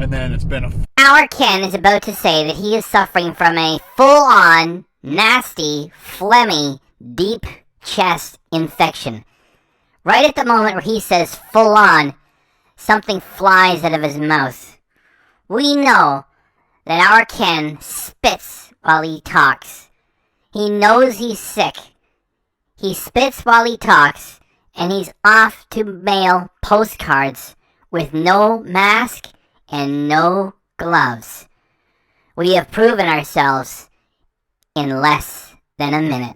and then it's been a... Our Ken is about to say that he is suffering from a full-on, nasty, phlegmy, deep chest infection. Right at the moment where he says full-on, something flies out of his mouth. We know that our Ken spits while he talks. He knows he's sick. He spits while he talks, and he's off to mail postcards with no mask and no gloves. We have proven ourselves in less than a minute.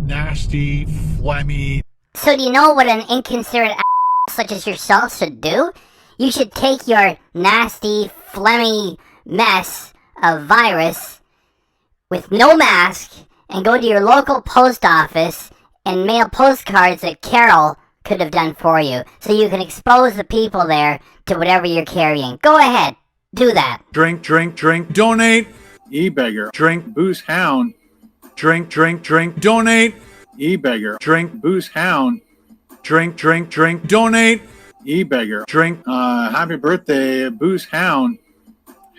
Nasty, phlegmy. So do you know what an inconsiderate such as yourself should do? You should take your nasty, phlegmy mess of virus with no mask and go to your local post office and mail postcards that Carol could have done for you, so you can expose the people there to whatever you're carrying. Go ahead, do that. Drink, drink, drink, donate. E-beggar. Drink, booze, hound. Drink, drink, drink, donate. E-beggar. Drink, booze, hound. Drink, drink, drink, donate. E-beggar. Drink, happy birthday, booze, hound.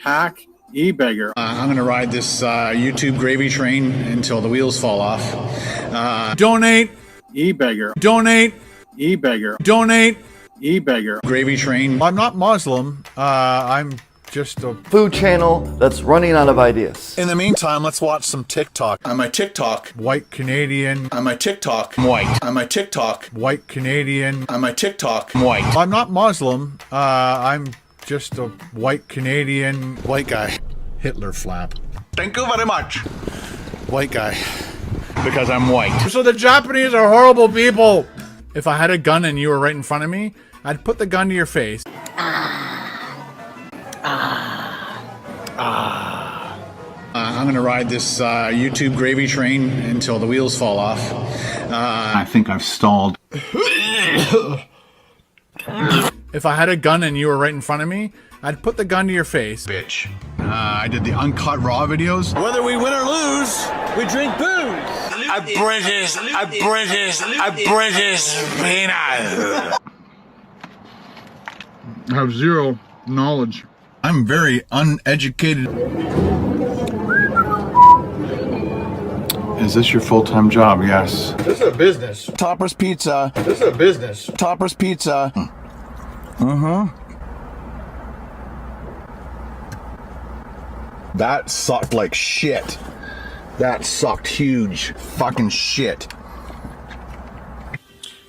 Hack, e-beggar. I'm going to ride this YouTube gravy train until the wheels fall off. Donate. E-beggar. Donate. E-beggar. Donate. E-beggar. Gravy train. I'm not Muslim. I'm just a food channel that's running out of ideas. In the meantime, let's watch some TikTok. On my TikTok, white Canadian. on my TikTok, I'm white. On my TikTok, White Canadian. on my TikTok, I'm white. I'm not Muslim. I'm just a white Canadian White guy. Hitler flap. Thank you very much. White guy. Because I'm white. So the Japanese are horrible people. If I had a gun and you were right in front of me, I'd put the gun to your face. I'm going to ride this YouTube gravy train until the wheels fall off. I think I've stalled. If I had a gun and you were right in front of me, I'd put the gun to your face. Bitch. I did the uncut raw videos. Whether we win or lose, we drink booze. A British peanut. I have zero knowledge. I'm very uneducated. Is this your full-time job? Yes. This is a business. Topper's Pizza. This is a business. Topper's Pizza. That sucked like shit. That sucked huge fucking shit.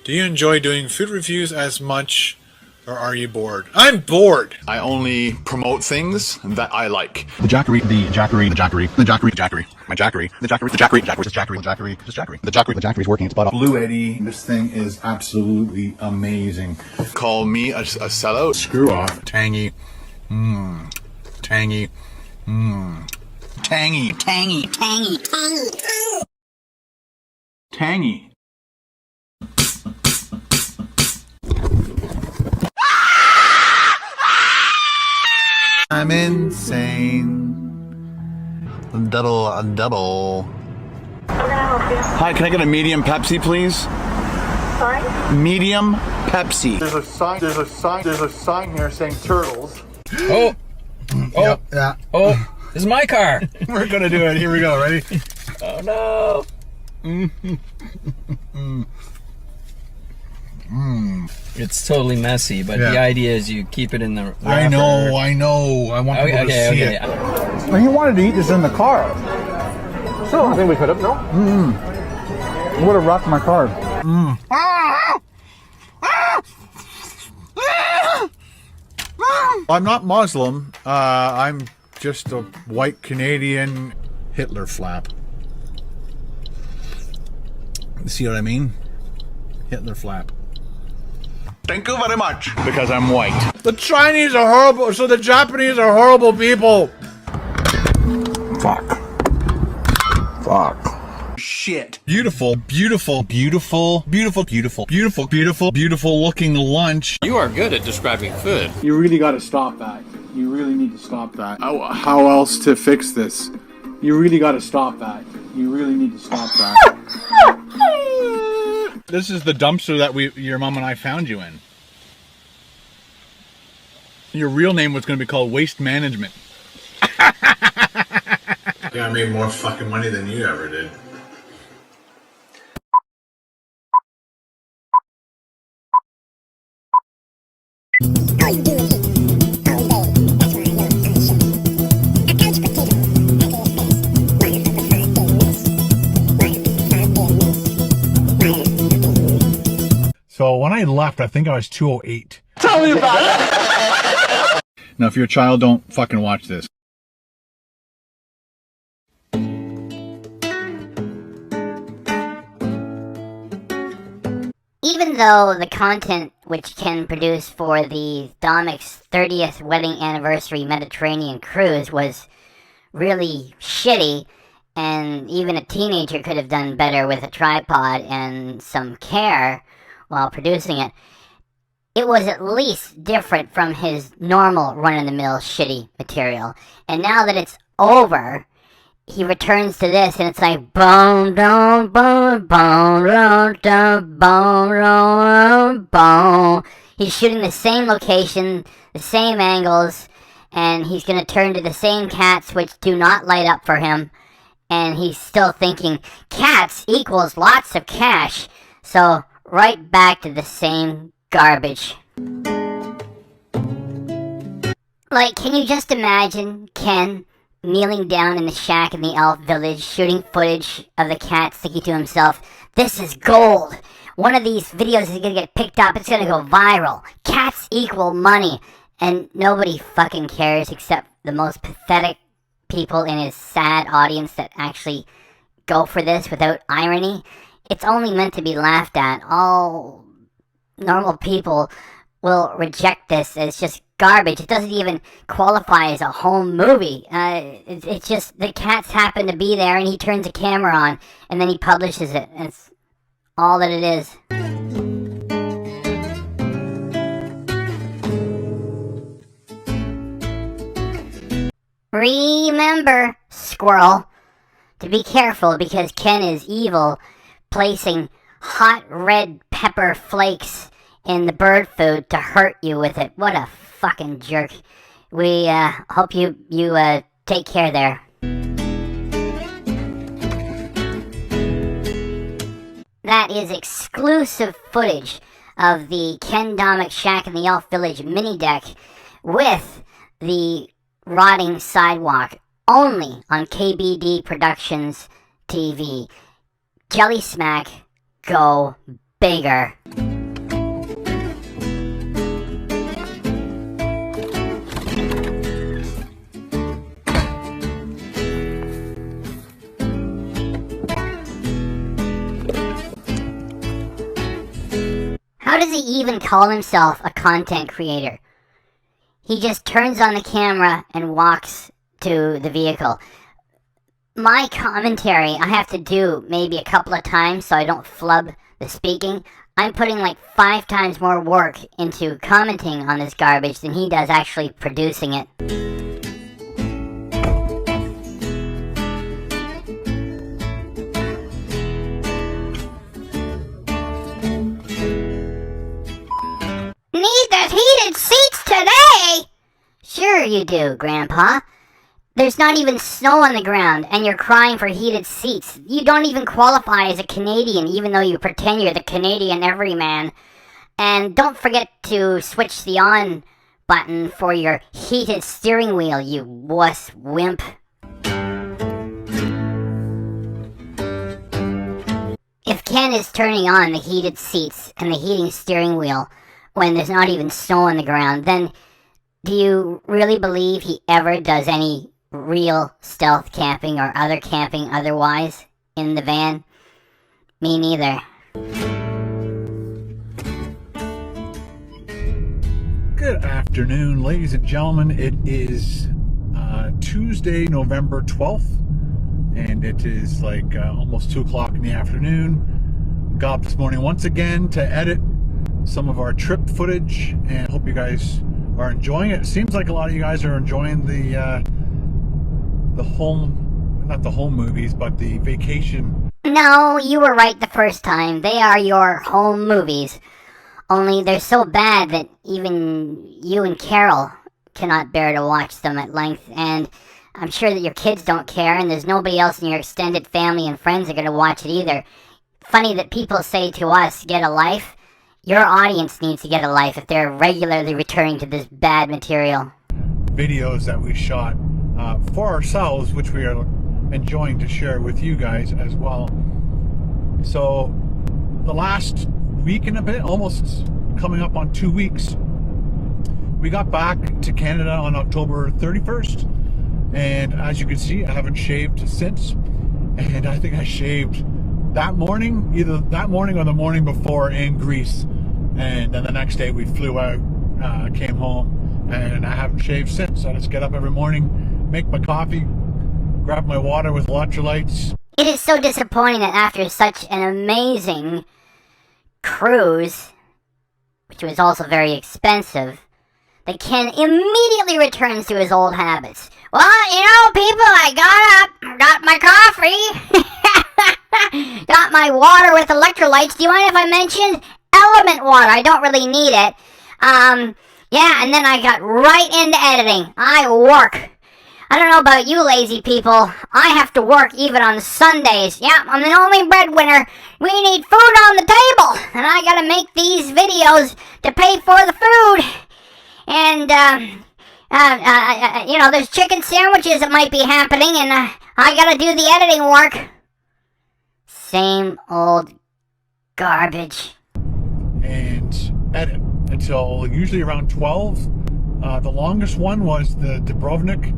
Do you enjoy doing food reviews as much, or are you bored? I'm bored. I only promote things that I like. The Jackery, the Jackery, the Jackery, the Jackery, the Jackery, my Jackery, the Jackery, the Jackery, the Jackery, the Jackery, the Jackery, the Jackery, the Jackery, the Jackery's working its butt off. Blue Eddie, this thing is absolutely amazing. Call me a sellout. Screw off. Tangy. Tangy. Tangy. Tangy, tangy, tangy, tangy. Tangy. I'm insane. Double. Hi, can I get a medium Pepsi, please? Sorry? Medium Pepsi. There's a sign here saying turtles. Oh, Yep, yeah. oh, this is my car. We're gonna do it. Here we go. Ready? Oh no. It's totally messy, but the idea is you keep it in the wrapper. I know. I want people to see it. Well, he wanted to eat this in the car. So I think we could have, no? It would have rocked my car. I'm not Muslim. I'm just a white Canadian Hitler flap. See what I mean? Hitler flap. Thank you very much. Because I'm white. The Chinese are horrible, so the Japanese are horrible people. Fuck. shit. Beautiful, beautiful, beautiful, beautiful, beautiful, beautiful, beautiful, beautiful looking lunch. You are good at describing food. You really got to stop that. You really need to stop that. How else to fix this? You really got to stop that. You really need to stop that. This is the dumpster that your mom and I found you in. Your real name was going to be called Waste Management. Yeah, I made more fucking money than you ever did. So when I left, I think I was 208. Tell me about it! Now, if you're a child, don't fucking watch this. Even though the content which Ken produced for the Domik's 30th wedding anniversary Mediterranean cruise was really shitty, and even a teenager could have done better with a tripod and some care while producing it, it was at least different from his normal run-of-the-mill shitty material. And now that it's over, he returns to this, and it's like bone, bone, bone, bone, bone, bone, bone, bone. He's shooting the same location, the same angles, and he's gonna turn to the same cats which do not light up for him. And he's still thinking cats equals lots of cash. So right back to the same garbage. Like, can you just imagine Ken kneeling down in the shack in the elf village, shooting footage of the cat, thinking to himself, this is gold. One of these videos is gonna get picked up, it's gonna go viral. Cats equal money. And nobody fucking cares except the most pathetic people in his sad audience that actually go for this without irony. It's only meant to be laughed at. All normal people will reject this as just garbage. It doesn't even qualify as a home movie. It's just the cats happen to be there and he turns a camera on and then he publishes it. It's all that it is. Remember, squirrel, to be careful because Ken is evil, placing hot red pepper flakes in the bird food to hurt you with it. What a fucking jerk. We hope you take care there. That is exclusive footage of the Ken Domik Shack in the Elf Village mini deck with the rotting sidewalk, only on KBD Productions TV. Jelly Smack, go bigger. How does he even call himself a content creator? He just turns on the camera and walks to the vehicle. My commentary, I have to do maybe a couple of times so I don't flub the speaking. I'm putting like 5 times more work into commenting on this garbage than he does actually producing it. Need the heated seats today? Sure you do, Grandpa. There's not even snow on the ground, and you're crying for heated seats. You don't even qualify as a Canadian, even though you pretend you're the Canadian everyman. And don't forget to switch the on button for your heated steering wheel, you wuss wimp. If Ken is turning on the heated seats and the heating steering wheel when there's not even snow on the ground, then do you really believe he ever does any real stealth camping or other camping otherwise in the van? Me neither. Good afternoon, ladies and gentlemen. It is Tuesday, November 12th, and it is like almost 2 o'clock in the afternoon. Got up this morning once again to edit some of our trip footage, and hope you guys are enjoying it. It seems like a lot of you guys are enjoying the home, not the home movies, but the vacation. No, you were right the first time. They are your home movies. Only they're so bad that even you and Carol cannot bear to watch them at length, and I'm sure that your kids don't care, and there's nobody else in your extended family and friends that are going to watch it either. Funny that people say to us, get a life. Your audience needs to get a life if they're regularly returning to this bad material. Videos that we shot for ourselves, which we are enjoying to share with you guys as well. So the last week and a bit, almost coming up on 2 weeks, we got back to Canada on October 31st, and as you can see, I haven't shaved since, and I think I shaved that morning, either that morning or the morning before in Greece, and then the next day we flew out, came home, and I haven't shaved since. I just get up every morning, make my coffee, grab my water with electrolytes. It is so disappointing that after such an amazing cruise, which was also very expensive, that Ken immediately returns to his old habits. Well, you know, people, I got up, got my coffee, got my water with electrolytes. Do you mind if I mention element water? I don't really need it. Yeah, and then I got right into editing. I work. I don't know about you lazy people. I have to work even on Sundays. Yeah, I'm the only breadwinner. We need food on the table, and I gotta make these videos to pay for the food. And, you know, there's chicken sandwiches that might be happening, and I gotta do the editing work. Same old garbage. And edit until usually around 12. The longest one was the Dubrovnik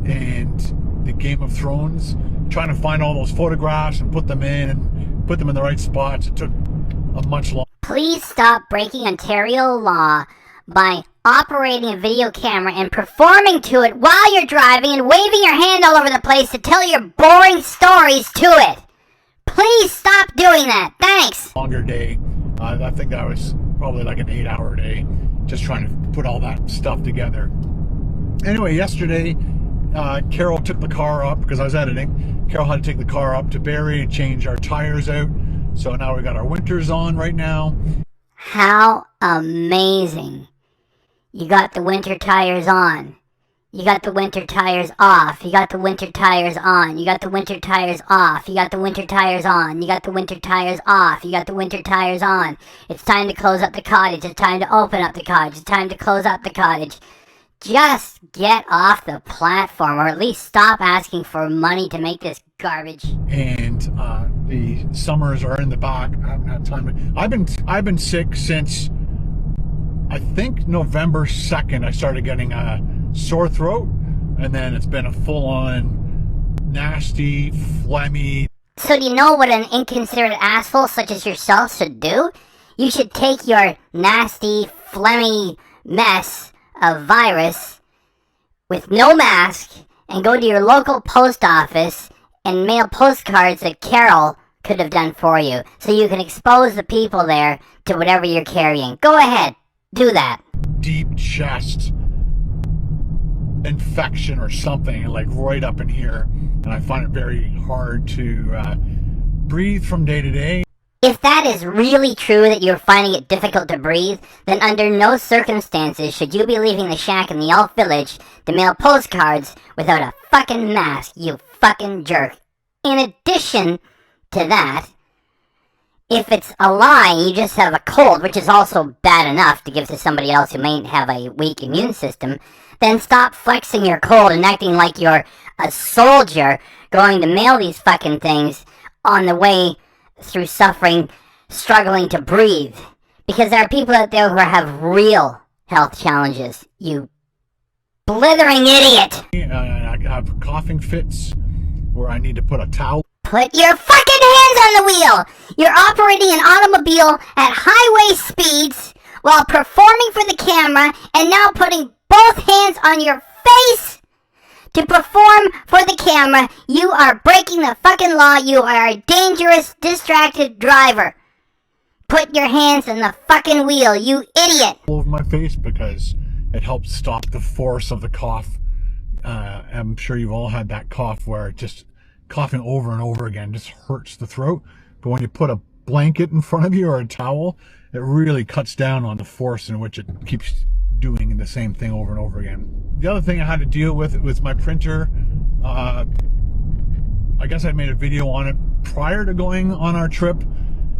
and the Game of Thrones, trying to find all those photographs and put them in the right spots. It took a much longer. Please stop breaking Ontario law by operating a video camera and performing to it while you're driving and waving your hand all over the place to tell your boring stories to it. Please stop doing that. Thanks. Longer day. I think that was probably like an 8-hour day, just trying to put all that stuff together. Anyway, yesterday, Carol took the car up, because I was editing. Carol had to take the car up to Barrie and change our tires out. So now we got our winters on right now. How amazing. You got the winter tires on. You got the winter tires off. You got the winter tires on. You got the winter tires off. You got the winter tires on. You got the winter tires off. You got the winter tires on. It's time to close up the cottage. It's time to open up the cottage. It's time to close up the cottage. Just get off the platform, or at least stop asking for money to make this garbage. And the summers are in the back. I haven't had time. I've been sick since I think November 2nd. I started getting a sore throat, and then it's been a full-on nasty, phlegmy. So do you know what an inconsiderate asshole such as yourself should do? You should take your nasty, phlegmy mess of virus with no mask and go to your local post office and mail postcards that Carol could have done for you, so you can expose the people there to whatever you're carrying. Go ahead, do that. Deep chest infection or something, like right up in here, and I find it very hard to breathe from day to day. If that is really true that you're finding it difficult to breathe, then under no circumstances should you be leaving the shack in the Elf Village to mail postcards without a fucking mask, you fucking jerk. In addition to that, if it's a lie and you just have a cold, which is also bad enough to give to somebody else who may have a weak immune system, then stop flexing your cold and acting like you're a soldier going to mail these fucking things on the way through suffering, struggling to breathe. Because there are people out there who have real health challenges, you blithering idiot! I have coughing fits where I need to put a towel. Put your fucking hands on the wheel! You're operating an automobile at highway speeds while performing for the camera and now putting both hands on your face? to perform for the camera, you are breaking the fucking law. You are a dangerous, distracted driver. Put your hands on the fucking wheel, you idiot. Over my face because it helps stop the force of the cough. I'm sure you've all had that cough where just coughing over and over again just hurts the throat. But when you put a blanket in front of you or a towel, it really cuts down on the force in which it keeps doing the same thing over and over again. The other thing I had to deal with was my printer. I guess I made a video on it prior to going on our trip,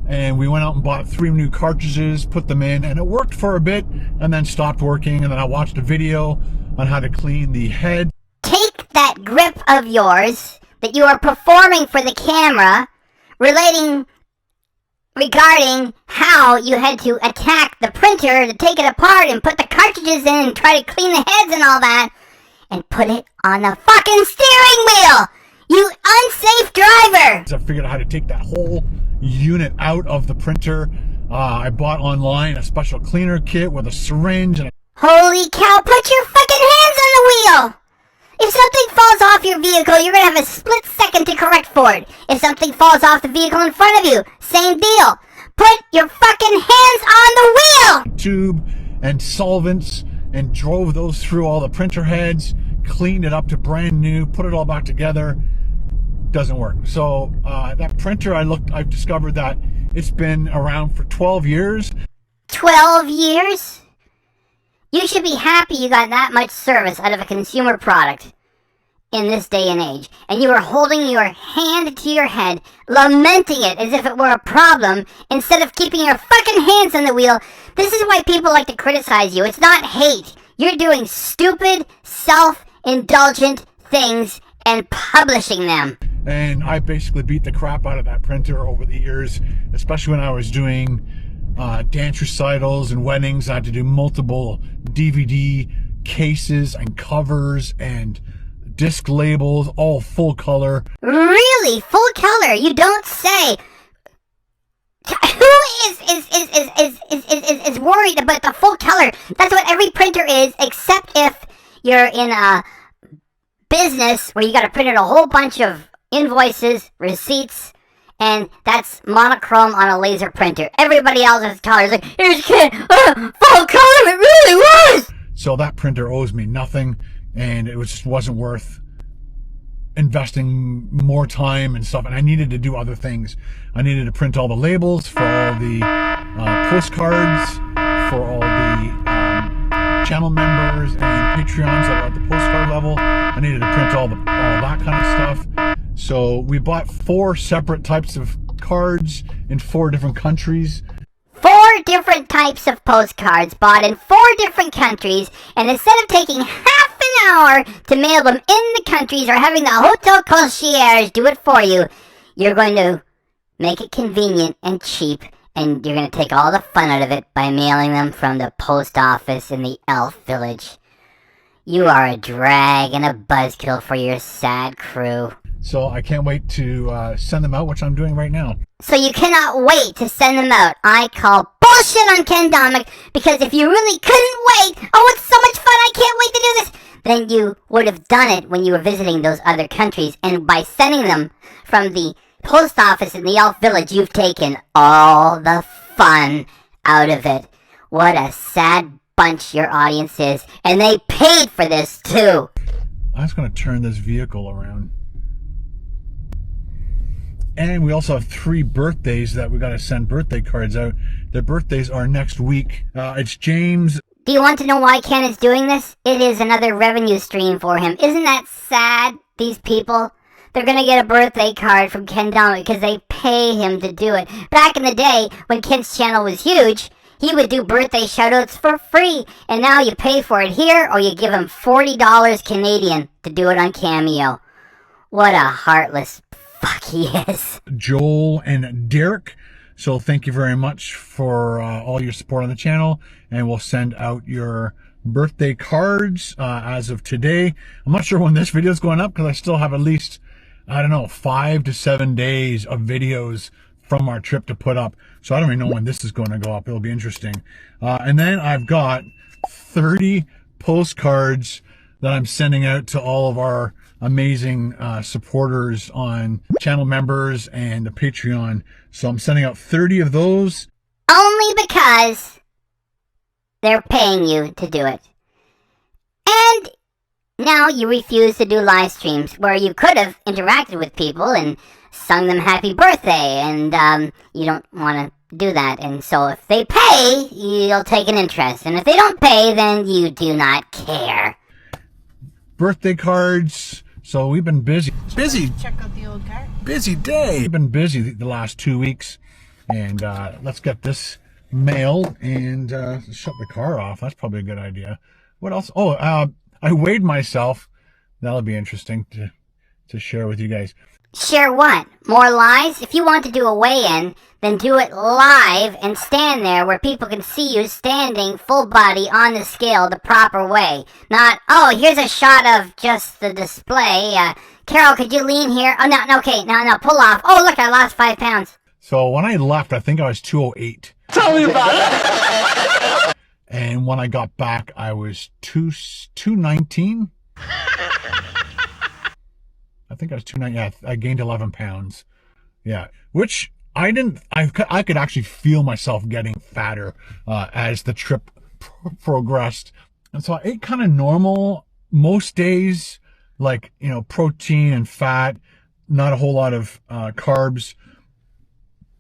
and we went out and bought 3 new cartridges, put them in, and it worked for a bit and then stopped working. And then I watched a video on how to clean the head. Take that grip of yours that you are performing for the camera, regarding how you had to attack the printer to take it apart and put the cartridges in and try to clean the heads and all that, and put it on the fucking steering wheel, you unsafe driver. I figured out how to take that whole unit out of the printer. I bought online a special cleaner kit with a syringe and Holy cow, put your fucking hands on the wheel! If something falls off your vehicle, you're gonna have a split second to correct for it. If something falls off the vehicle in front of you, same deal. Put your fucking hands on the wheel! tube and solvents and drove those through all the printer heads, cleaned it up to brand new, put it all back together. Doesn't work. So that printer, I've discovered that it's been around for 12 years. 12 years? You should be happy you got that much service out of a consumer product in this day and age. And you are holding your hand to your head, lamenting it as if it were a problem, instead of keeping your fucking hands on the wheel. This is why people like to criticize you. It's not hate. You're doing stupid, self-indulgent things and publishing them. And I basically beat the crap out of that printer over the years, especially when I was doing dance recitals and weddings. I had to do multiple DVD cases and covers and disc labels, all full color. Really? Full color? You don't say. Who is worried about the full color? That's what every printer is, except if you're in a business where you got to print out a whole bunch of invoices, receipts, and that's monochrome on a laser printer. Everybody else has colors. Like, here's kid, full color, it really was! So that printer owes me nothing, and it just wasn't worth investing more time and stuff. And I needed to do other things. I needed to print all the labels for all the postcards, for all the channel members and Patreons that are at the postcard level. I needed to print all that kind of stuff. So we bought 4 separate types of cards in 4 different countries. 4 different types of postcards bought in 4 different countries, and instead of taking half an hour to mail them in the countries or having the hotel concierge do it for you, you're going to make it convenient and cheap, and you're going to take all the fun out of it by mailing them from the post office in the elf village. You are a drag and a buzzkill for your sad crew. So I can't wait to send them out, which I'm doing right now. So you cannot wait to send them out. I call bullshit on Ken Domik, because if you really couldn't wait, oh, it's so much fun, I can't wait to do this, then you would have done it when you were visiting those other countries. And by sending them from the post office in the elf village, you've taken all the fun out of it. What a sad bunch your audience is. And they paid for this too. I was going to turn this vehicle around. And we also have 3 birthdays that we got to send birthday cards out. Their birthdays are next week. It's James. Do you want to know why Ken is doing this? It is another revenue stream for him. Isn't that sad, these people? They're going to get a birthday card from Ken Domik because they pay him to do it. Back in the day, when Ken's channel was huge, he would do birthday shoutouts for free. And now you pay for it here, or you give him $40 Canadian to do it on Cameo. What a heartless fuck he is. Joel and Derek. So thank you very much for all your support on the channel, and we'll send out your birthday cards as of today. I'm not sure when this video is going up because I still have at least, I don't know, 5 to 7 days of videos from our trip to put up. So I don't even know when this is going to go up. It'll be interesting. And then I've got 30 postcards that I'm sending out to all of our amazing supporters on channel members and the Patreon. So I'm sending out 30 of those. Only because they're paying you to do it. And now you refuse to do live streams where you could have interacted with people and sung them happy birthday, and you don't want to do that. And so if they pay, you'll take an interest. And if they don't pay, then you do not care. Birthday cards. So we've been busy. Check out the old card. Busy day. We've been busy the last 2 weeks. And let's get this mailed and shut the car off. That's probably a good idea. What else? Oh, I weighed myself. That'll be interesting to share with you guys. Share what? More lies? If you want to do a weigh-in, then do it live and stand there where people can see you standing full body on the scale the proper way. Not, oh, here's a shot of just the display. Carol, could you lean here? Oh, no, okay, no, pull off. Oh, look, I lost 5 pounds. So when I left, I think I was 208. Tell me about it. And when I got back, I was 219. I think I was 290. Yeah, I gained 11 pounds. Yeah, which I could actually feel myself getting fatter as the trip progressed. And so I ate kind of normal most days, like, you know, protein and fat, not a whole lot of carbs.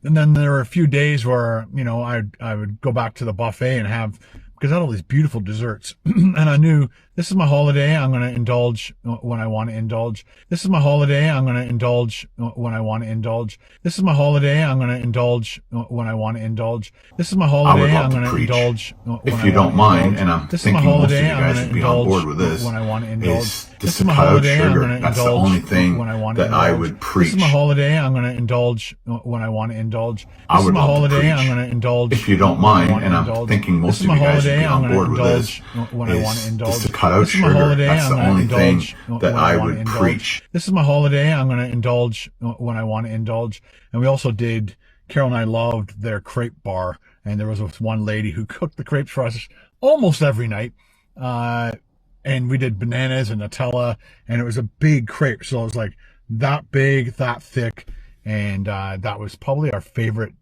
And then there were a few days where, you know, I would go back to the buffet and have, because I had all these beautiful desserts. And I knew this is my holiday. I'm going to indulge when I want to indulge. This is my holiday. I'm going to indulge when I want to indulge. This is my holiday. I'm going to indulge when I want to indulge. This is my holiday. I'm going to indulge if you don't mind, and I'm thinking most of you guys should be on board with this, when I want to indulge. Is just to cut out sugar. That's the only thing that I would preach. This is my holiday. I'm going to indulge when I want to indulge. I would my love to holiday. preach, I'm going to indulge if you don't mind, and I'm thinking most of you guys should be on board with this, when I want to indulge. Just to cut out sugar. That's the only thing that I would preach. This is my holiday. I'm going to indulge when I want to indulge. And we also did, Carol and I loved their crepe bar. And there was this one lady who cooked the crepes for us almost every night. And we did bananas and Nutella. And it was a big crepe. So it was like that big, that thick. And that was probably our favorite,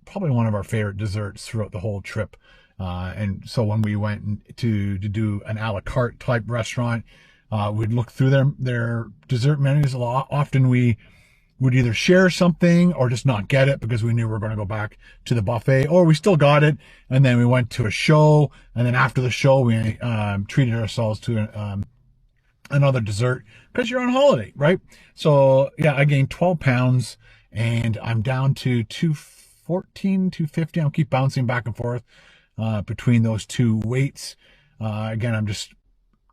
probably one of our favorite desserts throughout the whole trip. And so when we went to do an a la carte type restaurant, we'd look through their dessert menus a lot. Often we would either share something or just not get it because we knew we were going to go back to the buffet, or we still got it. And then we went to a show. And then after the show, we treated ourselves to another dessert because you're on holiday, right? So yeah, I gained 12 pounds and I'm down to 214, 250. I'll keep bouncing back and forth between those two weights. Again, I'm just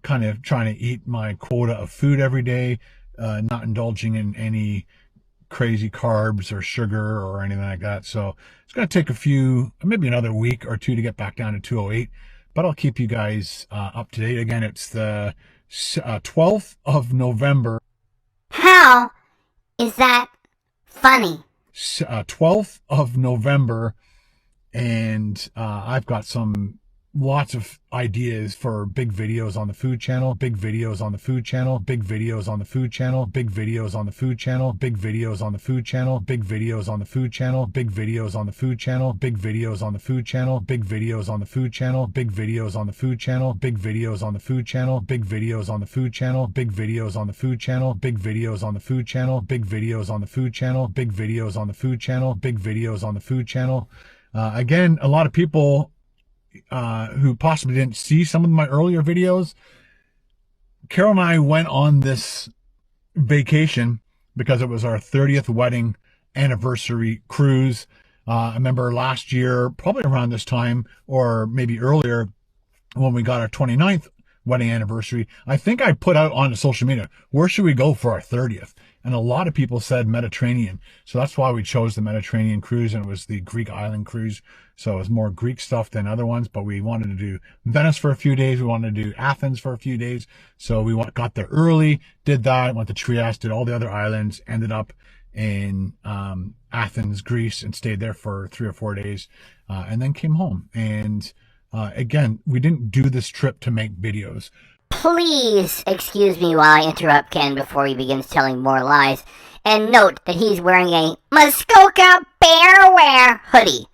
kind of trying to eat my quota of food every day, not indulging in any crazy carbs or sugar or anything like that. So it's going to take maybe another week or two to get back down to 208, but I'll keep you guys up to date. Again, it's the 12th of November. How is that funny? 12th of November. And I've got lots of ideas for big videos on the food channel, big videos on the food channel, big videos on the food channel, big videos on the food channel, big videos on the food channel, big videos on the food channel, big videos on the food channel, big videos on the food channel, big videos on the food channel, big videos on the food channel, big videos on the food channel, big videos on the food channel, big videos on the food channel, big videos on the food channel, big videos on the food channel, big videos on the food channel, big videos on the food channel. Again, a lot of people who possibly didn't see some of my earlier videos, Carol and I went on this vacation because it was our 30th wedding anniversary cruise. I remember last year, probably around this time, or maybe earlier, when we got our 29th wedding anniversary, I think I put out on social media, where should we go for our 30th? And a lot of people said Mediterranean. So that's why we chose the Mediterranean cruise, and it was the Greek island cruise. So it was more Greek stuff than other ones, but we wanted to do Venice for a few days. We wanted to do Athens for a few days. So we got there early, did that, went to Trieste, did all the other islands, ended up in Athens, Greece, and stayed there for 3 or 4 days, and then came home. And again, we didn't do this trip to make videos. please excuse me while I interrupt Ken before he begins telling more lies. And note that he's wearing a Muskoka Bearwear hoodie.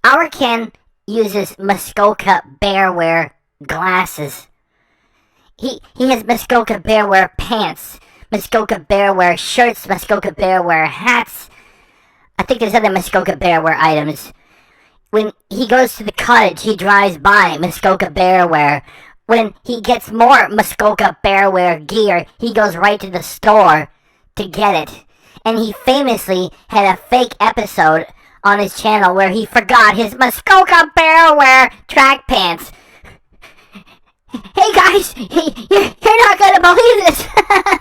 Our Ken uses Muskoka Bearwear glasses. He has Muskoka Bearwear pants, Muskoka Bearwear shirts, Muskoka Bearwear hats. I think there's other Muskoka Bearwear items. When he goes to the cottage, he drives by Muskoka Bearwear. When he gets more Muskoka Bearwear gear, he goes right to the store to get it. And he famously had a fake episode on his channel where he forgot his Muskoka Bearwear track pants. Hey guys, you're not gonna believe this.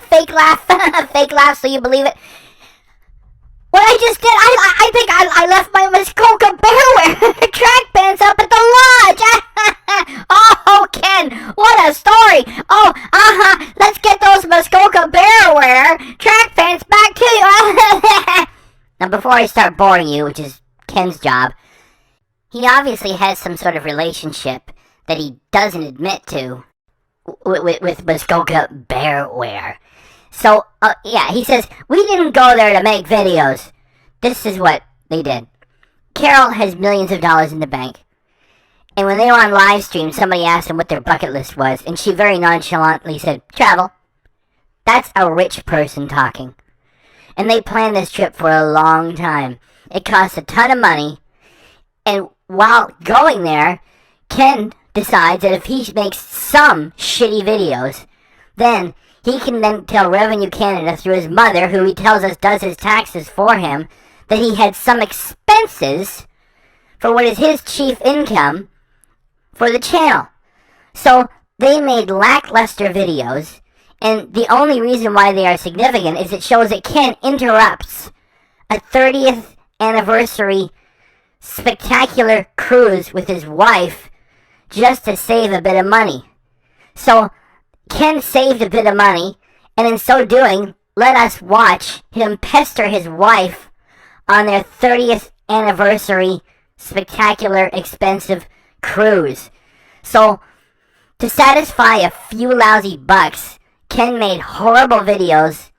Fake laugh, fake laugh so you believe it. What I just did, I think I left my Muskoka Bearwear track pants up at the lodge. Oh, Ken, what a story. Oh, let's get those Muskoka Bearwear track pants back to you. Now, before I start boring you, which is Ken's job, he obviously has some sort of relationship that he doesn't admit to with Muskoka Bearwear. So, yeah, he says, we didn't go there to make videos. This is what they did. Carol has millions of dollars in the bank. And when they were on live stream, somebody asked him what their bucket list was, and she very nonchalantly said, travel. That's a rich person talking. And they planned this trip for a long time. It cost a ton of money. And while going there, Ken decides that if he makes some shitty videos, then he can then tell Revenue Canada through his mother, who he tells us does his taxes for him, that he had some expenses for what is his chief income for the channel. So they made lackluster videos, and the only reason why they are significant is it shows that Ken interrupts a 30th anniversary spectacular cruise with his wife just to save a bit of money. So Ken saved a bit of money, and in so doing, let us watch him pester his wife on their 30th anniversary spectacular expensive cruise. So, to satisfy a few lousy bucks, Ken made horrible videos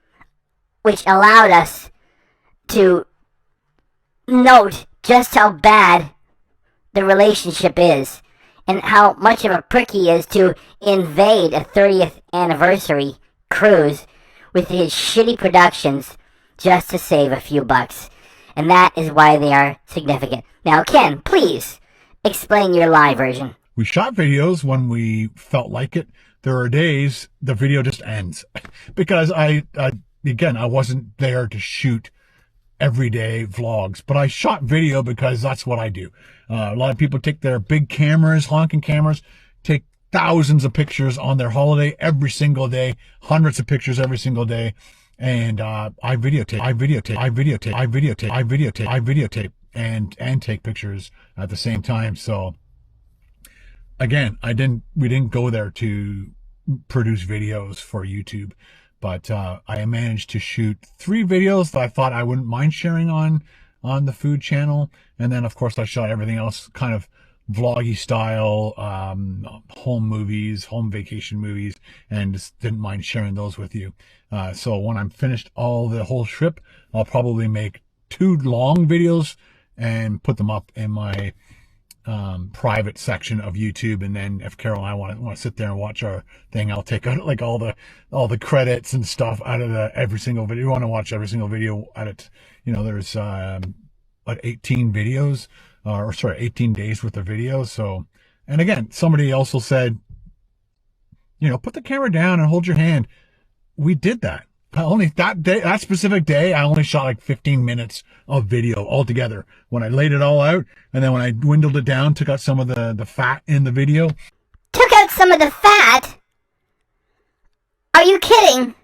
which allowed us to note just how bad the relationship is and how much of a prick he is to invade a 30th anniversary cruise with his shitty productions just to save a few bucks. And that is why they are significant. Now, Ken, please explain your live version. We shot videos when we felt like it. There are days the video just ends because I wasn't there to shoot everyday vlogs, but I shot video because that's what I do. A lot of people take their big cameras, honking cameras, take thousands of pictures on their holiday every single day, hundreds of pictures every single day. And I videotape and take pictures at the same time. So again, we didn't go there to produce videos for YouTube, but I managed to shoot 3 videos that I thought I wouldn't mind sharing on the food channel. And then of course I shot everything else kind of vloggy style, home movies, home vacation movies, and just didn't mind sharing those with you. So when I'm finished the whole trip, I'll probably make 2 long videos and put them up in my private section of YouTube. And then if Carol and I want to sit there and watch our thing, I'll take out like all the credits and stuff out of every single video. You want to watch every single video at it. You know, there's 18 videos, 18 days worth of videos. So, and again, somebody also said, you know, put the camera down and hold your hand. We did that. That specific day, I only shot like 15 minutes of video altogether. When I laid it all out, and then when I dwindled it down, took out some of the fat in the video. Took out some of the fat? Are you kidding?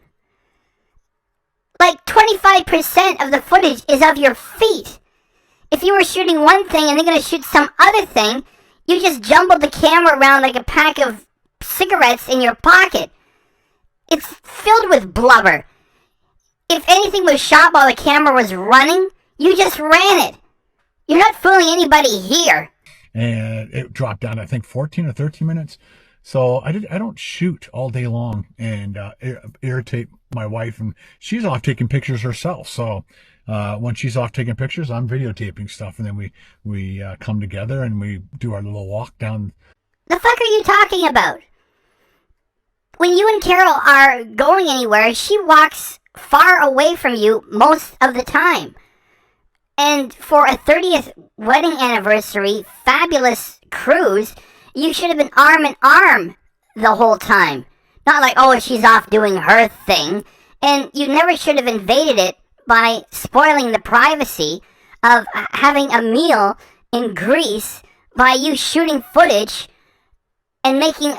Like 25% of the footage is of your feet. If you were shooting one thing and they're going to shoot some other thing, you just jumbled the camera around like a pack of cigarettes in your pocket. It's filled with blubber. If anything was shot while the camera was running, you just ran it. You're not fooling anybody here. And it dropped down, I think, 14 or 13 minutes. So I don't shoot all day long and irritate my wife, and she's off taking pictures herself. So when she's off taking pictures, I'm videotaping stuff, and then we come together and we do our little walk down. The fuck are you talking about? When you and Carol are going anywhere, she walks far away from you most of the time. And for a 30th wedding anniversary fabulous cruise, you should have been arm in arm the whole time. Not like, oh, she's off doing her thing. And you never should have invaded it by spoiling the privacy of having a meal in Greece by you shooting footage and making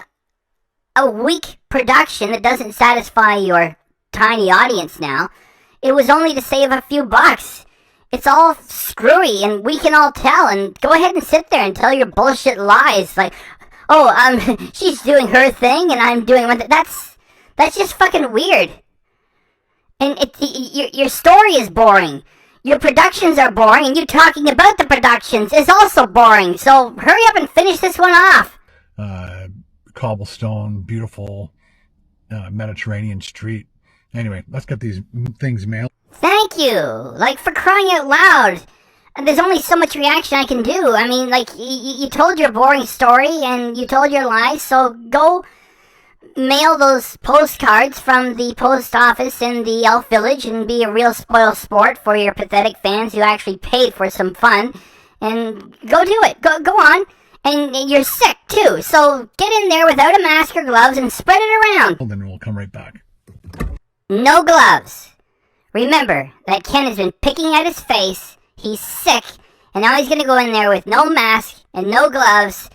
a weak production that doesn't satisfy your tiny audience now. It was only to save a few bucks. It's all screwy, and we can all tell, and go ahead and sit there and tell your bullshit lies, like, oh, she's doing her thing, and I'm doing one. That's just fucking weird. And your story is boring. Your productions are boring, and you talking about the productions is also boring, so hurry up and finish this one off. Cobblestone, beautiful Mediterranean street. Anyway, let's get these things mailed. Thank you. Like, for crying out loud. There's only so much reaction I can do. I mean, like, you told your boring story and you told your lies, so go mail those postcards from the post office in the Elf Village and be a real spoil sport for your pathetic fans who actually paid for some fun. And go do it. Go on. And you're sick, too, so get in there without a mask or gloves and spread it around. Well, then we'll come right back. No gloves. Remember that Ken has been picking at his face, he's sick, and now he's gonna go in there with no mask and no gloves,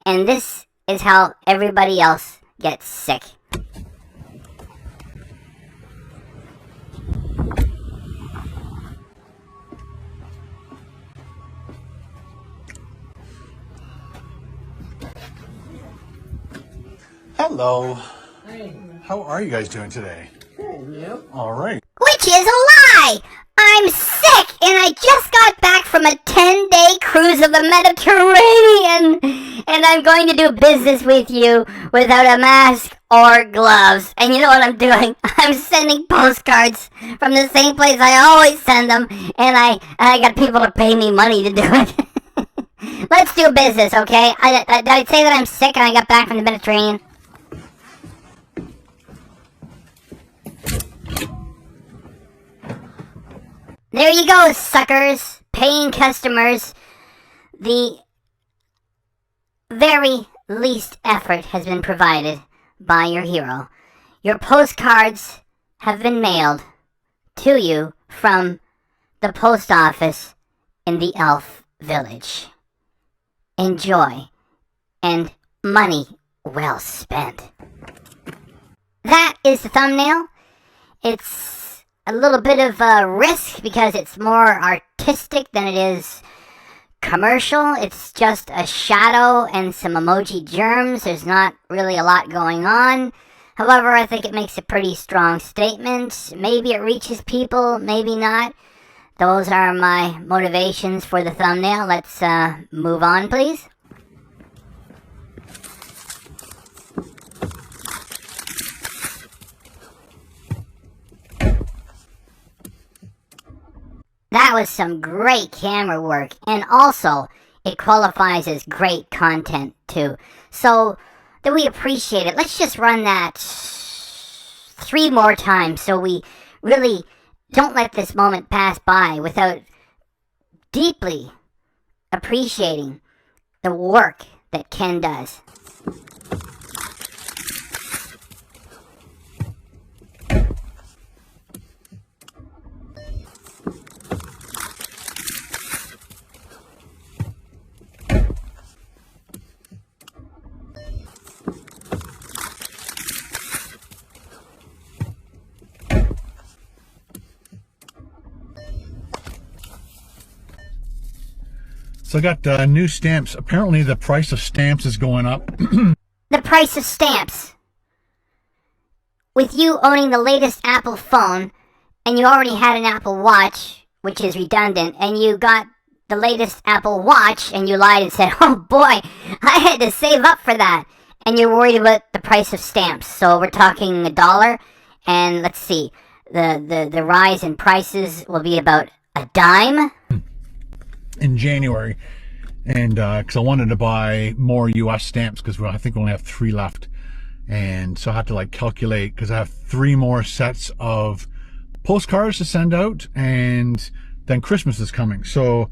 and this is how everybody else gets sick. Hello. Hey. How are you guys doing today? Good, you? All right. Which is a lie! I'm sick, and I just got back from a 10-day cruise of the Mediterranean, and I'm going to do business with you without a mask or gloves. And you know what I'm doing? I'm sending postcards from the same place I always send them, and I got people to pay me money to do it. Let's do business, okay? I'd say that I'm sick and I got back from the Mediterranean. There you go, suckers, paying customers. The very least effort has been provided by your hero. Your postcards have been mailed to you from the post office in the Elf Village. Enjoy, and money well spent. That is the thumbnail. It's a little bit of a risk because it's more artistic than it is commercial. It's just a shadow and some emoji germs. There's not really a lot going on. However, I think it makes a pretty strong statement. Maybe it reaches people, maybe not. Those are my motivations for the thumbnail. Let's move on, please. That was some great camera work, and also it qualifies as great content too. So that we appreciate it. Let's just run that 3 more times so we really don't let this moment pass by without deeply appreciating the work that Ken does. So I got new stamps. Apparently the price of stamps is going up. The price of stamps. With you owning the latest Apple phone, and you already had an Apple Watch, which is redundant, and you got the latest Apple Watch, and you lied and said, oh boy, I had to save up for that. And you're worried about the price of stamps. So we're talking $1, and let's see, the rise in prices will be about a dime in January. And because I wanted to buy more US stamps, because I think we only have 3 left. And so I had to like calculate, because I have 3 more sets of postcards to send out, and then Christmas is coming. So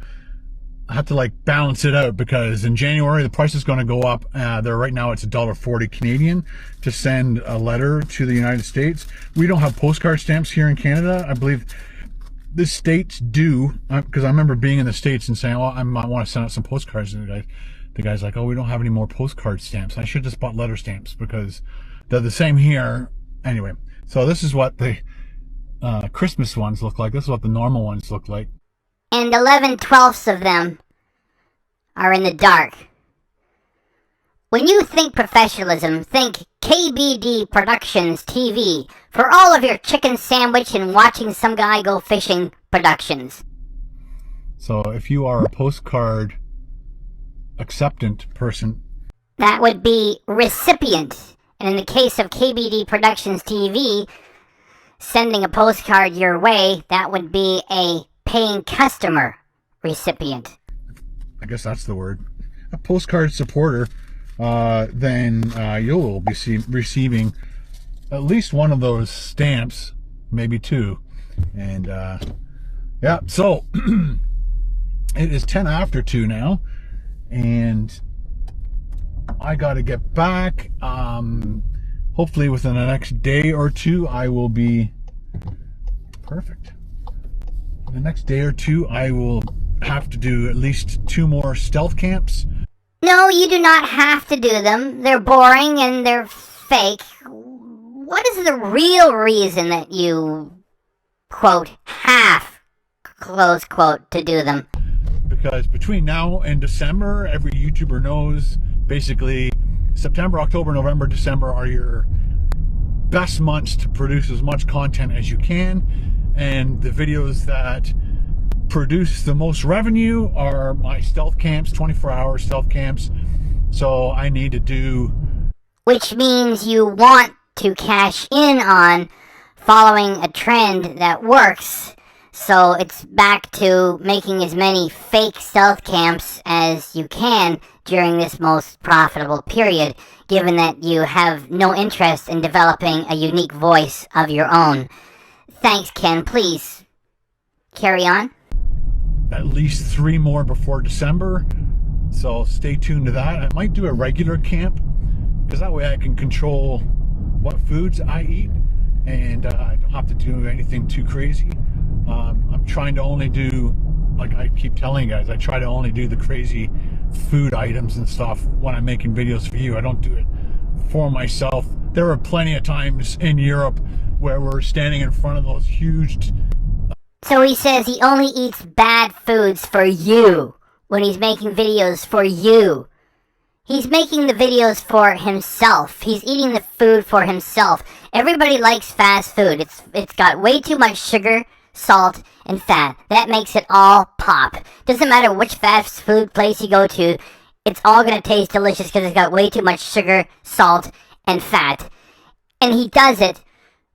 I have to like balance it out, because in January the price is going to go up. Right now it's $1.40 Canadian to send a letter to the United States. We don't have postcard stamps here in Canada. I believe the States do, because I remember being in the States and saying, oh, I want to send out some postcards, and the guy's like, oh, we don't have any more postcard stamps. I should have just bought letter stamps, because they're the same here. Anyway, so this is what the Christmas ones look like. This is what the normal ones look like. And 11/12 of them are in the dark. When you think professionalism, think KBD Productions TV for all of your chicken sandwich and watching some guy go fishing productions. So if you are a postcard acceptant person, that would be recipient. And in the case of KBD Productions TV, sending a postcard your way, that would be a paying customer recipient. I guess that's the word. A postcard supporter, then you'll be receiving at least one of those stamps, maybe 2. And yeah, so it is 10 after 2 now, and I got to get back. Hopefully within the next day or 2 I will be perfect. The next day or 2 I will have to do at least 2 more stealth camps. No, you do not have to do them. They're boring and they're fake. What is the real reason that you, quote, have, close quote, to do them? Because between now and December, every YouTuber knows basically September, October, November, December are your best months to produce as much content as you can. And the videos that produce the most revenue are my stealth camps, 24-hour stealth camps. So I need to do... Which means you want to cash in on following a trend that works. So it's back to making as many fake stealth camps as you can during this most profitable period, given that you have no interest in developing a unique voice of your own. Thanks, Ken. Please carry on. At least 3 more before December, so stay tuned to that. I might do a regular camp, because that way I can control what foods I eat, and I don't have to do anything too crazy. I'm trying to only do, like I keep telling you guys, I try to only do the crazy food items and stuff when I'm making videos for you. I don't do it for myself. There are plenty of times in Europe where we're standing in front of those huge... So he says he only eats bad foods for you when he's making videos for you. He's making the videos for himself. He's eating the food for himself. Everybody likes fast food. It's got way too much sugar, salt, and fat. That makes it all pop. Doesn't matter which fast food place you go to, it's all gonna taste delicious because it's got way too much sugar, salt, and fat. And he does it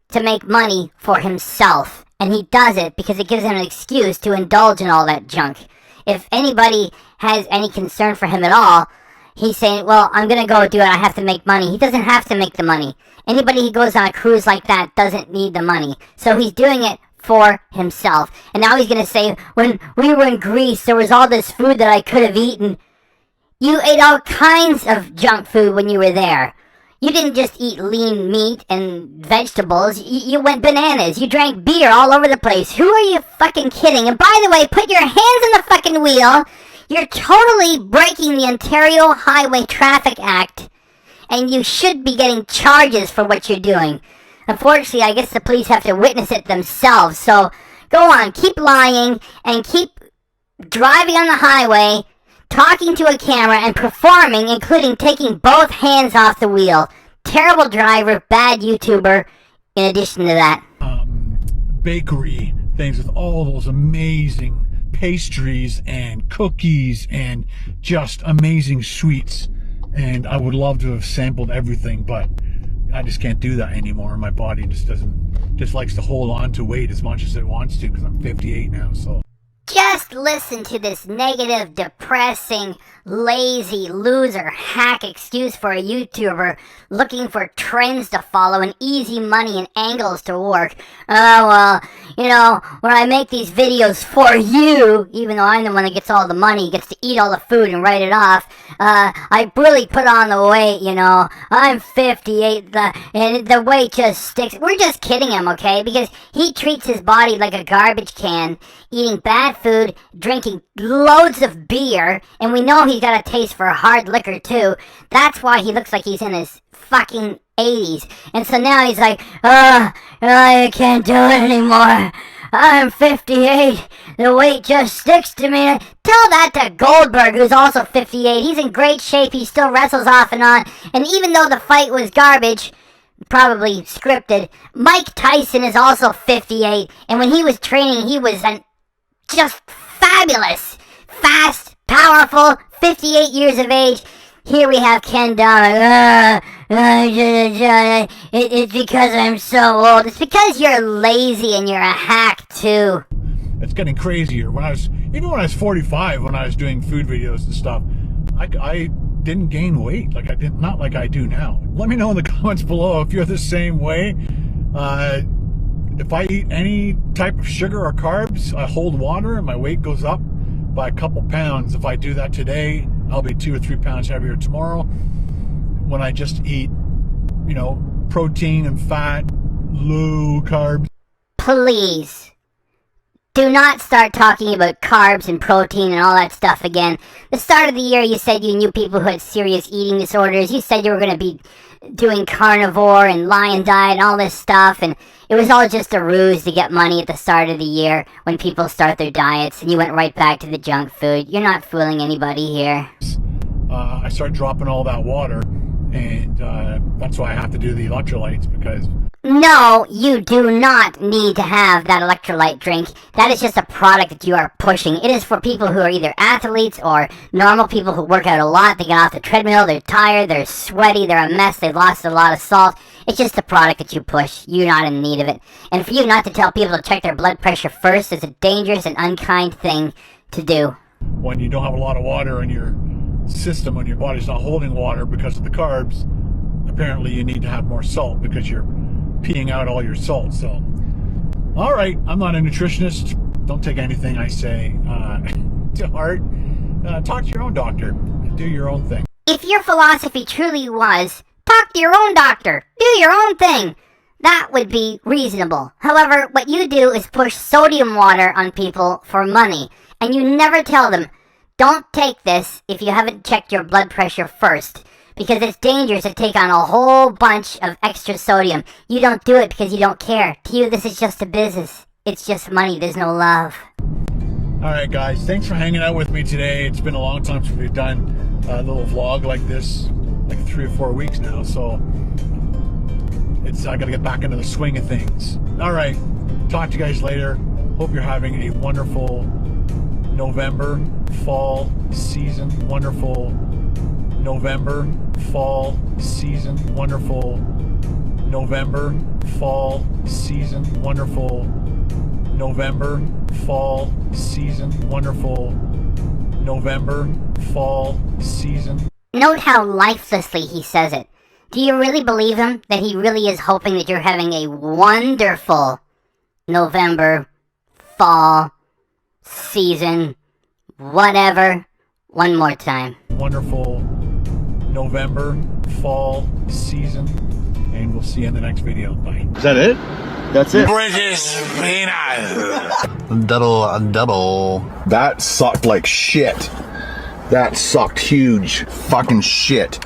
to make money for himself. And he does it because it gives him an excuse to indulge in all that junk. If anybody has any concern for him at all, he's saying, well, I'm going to go do it. I have to make money. He doesn't have to make the money. Anybody who goes on a cruise like that doesn't need the money. So he's doing it for himself. And now he's going to say, when we were in Greece, there was all this food that I could have eaten. You ate all kinds of junk food when you were there. You didn't just eat lean meat and vegetables. You went bananas. You drank beer all over the place. Who are you fucking kidding? And by the way, put your hands on the fucking wheel. You're totally breaking the Ontario Highway Traffic Act. And you should be getting charges for what you're doing. Unfortunately, I guess the police have to witness it themselves. So, go on. Keep lying and keep driving on the highway, talking to a camera, and performing, including taking both hands off the wheel. Terrible driver, bad YouTuber, in addition to that. Bakery things with all those amazing pastries and cookies and just amazing sweets. And I would love to have sampled everything, but I just can't do that anymore. My body just likes to hold on to weight as much as it wants to, because I'm 58 now, so. Just listen to this negative, depressing, lazy, loser, hack excuse for a YouTuber looking for trends to follow and easy money and angles to work. Oh, well, you know, when I make these videos for you, even though I'm the one that gets all the money, gets to eat all the food and write it off, I really put on the weight, you know. I'm 58, and the weight just sticks. We're just kidding him, okay? Because he treats his body like a garbage can, eating bad food, drinking loads of beer, and we know he's got a taste for hard liquor too. That's why he looks like he's in his fucking 80s. And so now he's like, I can't do it anymore. I'm 58. The weight just sticks to me. Tell that to Goldberg, who's also 58. He's in great shape. He still wrestles off and on. And even though the fight was garbage, probably scripted, Mike Tyson is also 58. And when he was training, he was just fabulous. Fast, powerful, 58 years of age. Here we have Ken Domik. It's because I'm so old. It's because you're lazy and you're a hack too. It's getting crazier. Even when I was 45, when I was doing food videos and stuff, I didn't gain weight. Not like I do now. Let me know in the comments below if you're the same way. If I eat any type of sugar or carbs, I hold water and my weight goes up by a couple pounds. If I do that today, I'll be 2 or 3 pounds heavier tomorrow. When I just eat, you know, protein and fat, low carbs. Please, do not start talking about carbs and protein and all that stuff again. The start of the year, you said you knew people who had serious eating disorders. You said you were going to be doing carnivore and lion diet and all this stuff, and it was all just a ruse to get money at the start of the year when people start their diets, and you went right back to the junk food. You're not fooling anybody here. I started dropping all that water, and that's why I have to do the electrolytes, because... No, you do not need to have that electrolyte drink. That is just a product that you are pushing. It is for people who are either athletes or normal people who work out a lot. They get off the treadmill, they're tired, they're sweaty, they're a mess, they've lost a lot of salt. It's just a product that you push. You're not in need of it. And for you not to tell people to check their blood pressure first is a dangerous and unkind thing to do. When you don't have a lot of water in your system, when your body's not holding water because of the carbs, apparently you need to have more salt because you're peeing out all your salt. So, all right, I'm not a nutritionist. Don't take anything I say to heart. Talk to your own doctor. Do your own thing. If your philosophy truly was, talk to your own doctor, do your own thing, that would be reasonable. However, what you do is push sodium water on people for money, and you never tell them, don't take this if you haven't checked your blood pressure first. Because it's dangerous to take on a whole bunch of extra sodium. You don't do it because you don't care. To you, this is just a business. It's just money. There's no love. Alright guys, thanks for hanging out with me today. It's been a long time since we've done a little vlog like this, like 3 or 4 weeks now, so I gotta get back into the swing of things. Alright, talk to you guys later. Hope you're having a wonderful November, fall season. Wonderful November, fall season. Wonderful November, fall season. Wonderful November, fall season. Wonderful November, fall season. Note how lifelessly he says it. Do you really believe him that he really is hoping that you're having a wonderful November, fall, season, whatever? One more time. Wonderful November, fall season. And we'll see you in the next video. Bye. Is that it? That's it. British peanut. Double. That sucked like shit. That sucked huge fucking shit.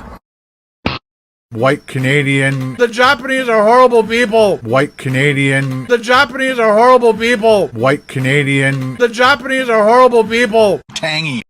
White Canadian. The Japanese are horrible people. White Canadian. The Japanese are horrible people. White Canadian. The Japanese are horrible people. Tangy.